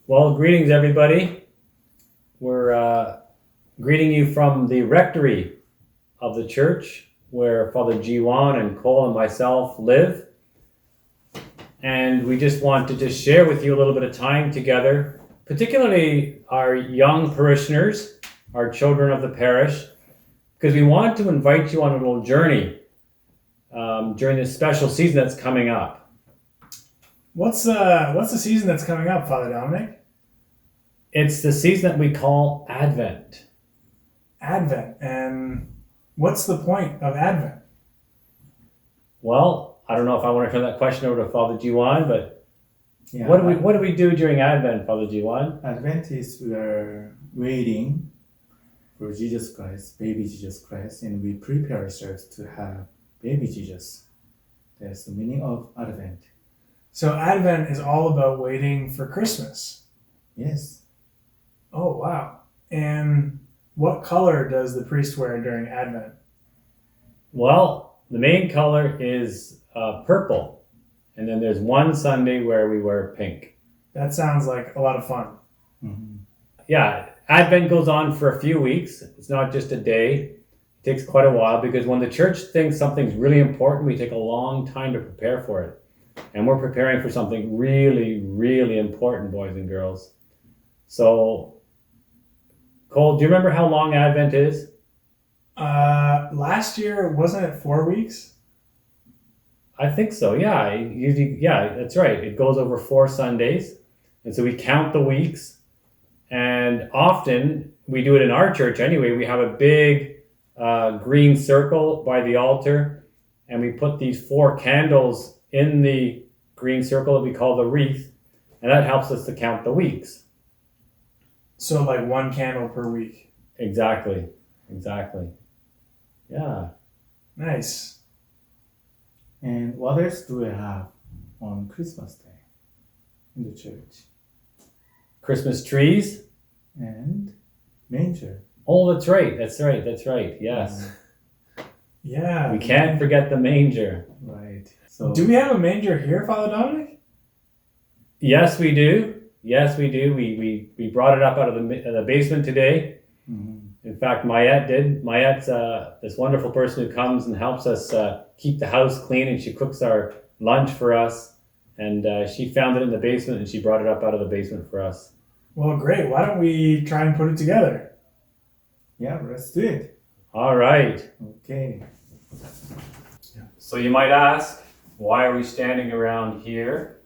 Well, greetings, everybody. We're greeting you from the rectory of the church where Father JiHwan and Cole and myself live. And we just want to share with you a little bit of time together, particularly our young parishioners, our children of the parish, because we want to invite you on a little journey during this special season that's coming up. What's the season that's coming up, Father Dominic? It's the season that we call Advent. Advent. And what's the point of Advent? Well, I don't know if I want to turn that question over to Father JiHwan, but Yeah, what do we do during Advent, Father JiHwan? Adventists, we are waiting for Jesus Christ, baby Jesus Christ, and we prepare ourselves to have baby Jesus. That's the meaning of Advent. So Advent is all about waiting for Christmas. Yes. Oh, wow. And what color does the priest wear during Advent? Well, the main color is purple, and then there's one Sunday where we wear pink. That sounds like a lot of fun. Mm-hmm. Yeah, Advent goes on for a few weeks. It's not just a day. It takes quite a while because when the church thinks something's really important, we take a long time to prepare for it. And we're preparing for something really, really important, boys and girls. So, Cole, do you remember how long Advent is? Last year, wasn't it 4 weeks? I think so, yeah. Yeah, that's right. It goes over 4 Sundays. And so we count the weeks. And often, we do it in our church anyway. We have a big green circle by the altar. And we put these 4 candles in the green circle that we call the wreath. And that helps us to count the weeks. So like 1 candle per week. Exactly. Yeah. Nice. And what else do we have on Christmas Day in the church? Christmas trees. And manger. Oh, that's right. Yes. Yeah. We can't forget the manger. Right. So Do we have a manger here, Father Dominic? Yes, we do. We brought it up out of the basement today. Mhm. In fact, Mayette did. Mayette's this wonderful person who comes and helps us keep the house clean, and she cooks our lunch for us. And she found it in the basement, and she brought it up out of the basement for us. Well, great. Why don't we try and put it together? Yeah, let's do it. All right. Okay. So you might ask, why are we standing around here?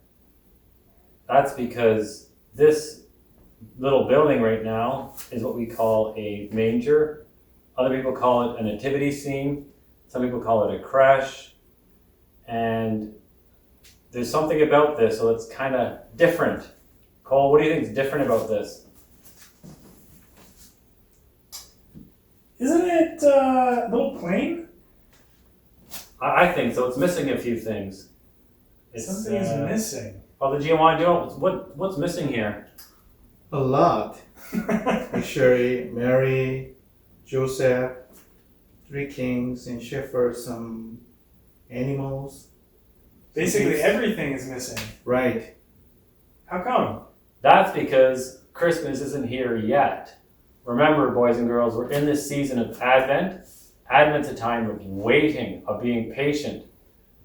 That's because this little building right now is what we call a manger. Other people call it a nativity scene. Some people call it a creche. And there's something about this, so it's kind of different. Cole, what do you think is different about this? Isn't it a little plain? I think so. It's missing a few things. Something is missing. Father JiHwan, what's missing here? A lot. Actually, Mary, Joseph, 3 kings, and shepherds, some animals. Basically, everything is missing. Right. How come? That's because Christmas isn't here yet. Remember, boys and girls, we're in this season of Advent. Advent's a time of waiting, of being patient.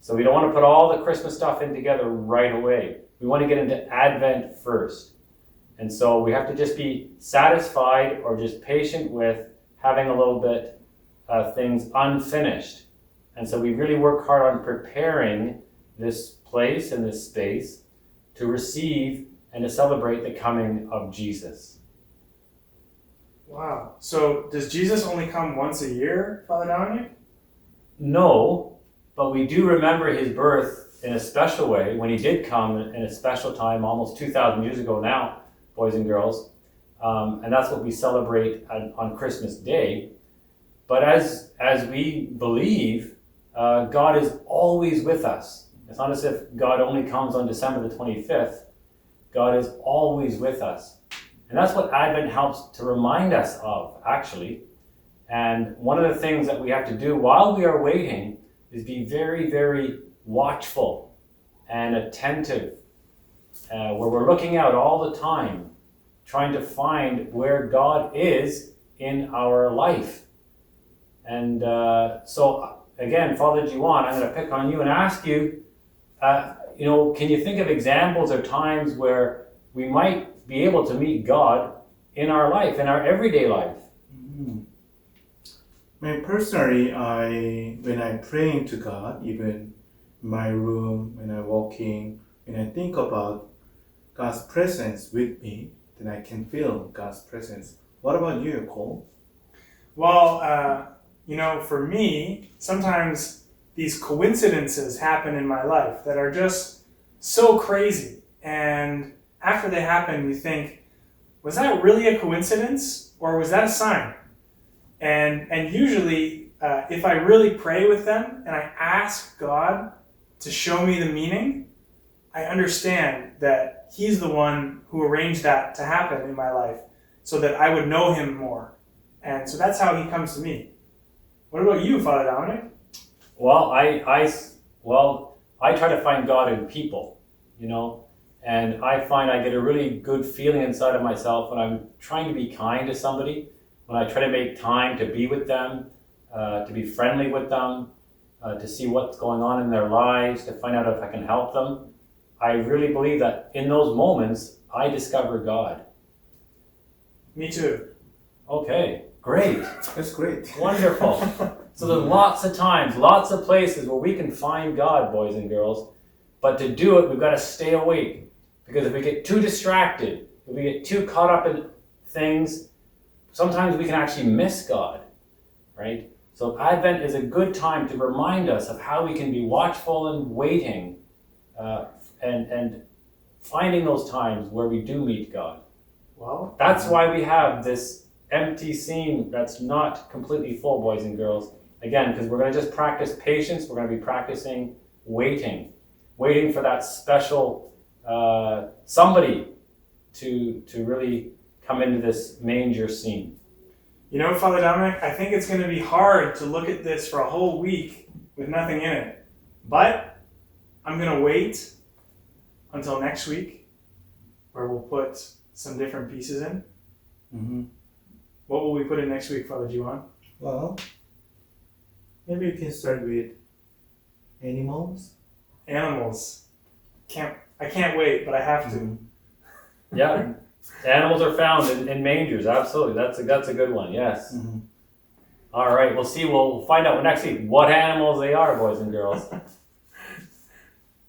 So we don't want to put all the Christmas stuff in together right away. We want to get into Advent first. And so we have to just be satisfied or just patient with having a little bit things unfinished. And so we really work hard on preparing this place and this space to receive and to celebrate the coming of Jesus. Wow. So does Jesus only come once a year, Father Dominic? No, but we do remember his birth in a special way when he did come in a special time almost 2,000 years ago now, boys and girls. And that's what we celebrate on Christmas Day. But as we believe, God is always with us. It's not as if God only comes on December the 25th. God is always with us. And that's what Advent helps to remind us of, actually. And one of the things that we have to do while we are waiting is be very, very watchful and attentive where we're looking out all the time, trying to find where God is in our life. And so again, Father JiHwan, I'm going to pick on you and ask you, can you think of examples or times where we might be able to meet God in our life, in our everyday life? I mean, personally, when I pray to God, even in my room, when I'm walking, when I think about God's presence with me, then I can feel God's presence. What about you, Cole? Well, for me, sometimes these coincidences happen in my life that are just so crazy. And after they happen, you think, was that really a coincidence or was that a sign? And usually, if I really pray with them and I ask God to show me the meaning, I understand that He's the one who arranged that to happen in my life so that I would know Him more. And so that's how He comes to me. What about you, Father Dominic? Well, I try to find God in people, and I find I get a really good feeling inside of myself when I'm trying to be kind to somebody, when I try to make time to be with them, to be friendly with them, to see what's going on in their lives, to find out if I can help them. I really believe that in those moments, I discover God. Me too. Okay, great. That's great. Wonderful. So there's lots of times, lots of places where we can find God, boys and girls. But to do it, we've got to stay awake. Because if we get too distracted, if we get too caught up in things, sometimes we can actually miss God, right? So Advent is a good time to remind us of how we can be watchful and waiting and finding those times where we do meet God. Well, That's why we have this empty scene that's not completely full, boys and girls. Again, because we're going to just practice patience. We're going to be practicing waiting for that special somebody to really come into this manger scene. Father Dominic, I think it's going to be hard to look at this for a whole week with nothing in it. But I'm going to wait until next week where we'll put some different pieces in. Mm-hmm. What will we put in next week, Father JiHwan? Well, maybe you can start with animals. Animals. I can't wait, but I have to. Mm-hmm. Yeah, animals are found in mangers. Absolutely, that's a good one. Yes. Mm-hmm. All right, we'll find out next week what animals they are, boys and girls.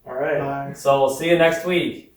All right. Bye. So we'll see you next week.